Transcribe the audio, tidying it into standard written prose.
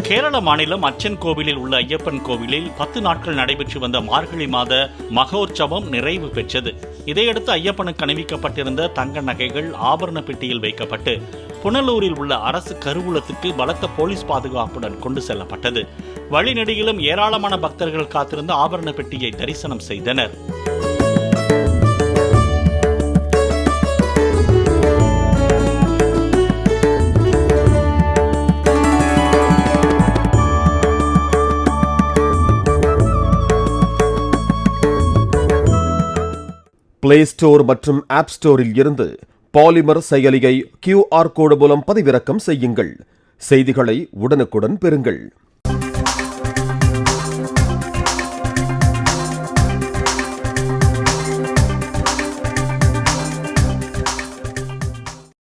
கேரள மாநிலம் அச்சன் கோவிலில் உள்ள ஐயப்பன் கோவிலில் 10 நாட்கள் நடைபெற்று வந்த மார்கழி மாத மகோற்சவம் நிறைவு பெற்றது. இதையடுத்து ஐயப்பனுக்கு அணிவிக்கப்பட்டிருந்த தங்க நகைகள் ஆபரண பெட்டியில் வைக்கப்பட்டு புனலூரில் உள்ள அரசு கருவூலத்துக்கு பலத்த போலீஸ் பாதுகாப்புடன் கொண்டு செல்லப்பட்டது. வழிநெடுகிலும் ஏராளமான பக்தர்கள் காத்திருந்த ஆபரண பெட்டியை தரிசனம் செய்தனர். பிளே ஸ்டோர் மற்றும் ஆப் ஸ்டோரில் இருந்து பாலிமர் செயலியை QR கோடு மூலம் பதிவிறக்கம் செய்யுங்கள். செய்திகளை உடனுக்குடன் பெறுங்கள்.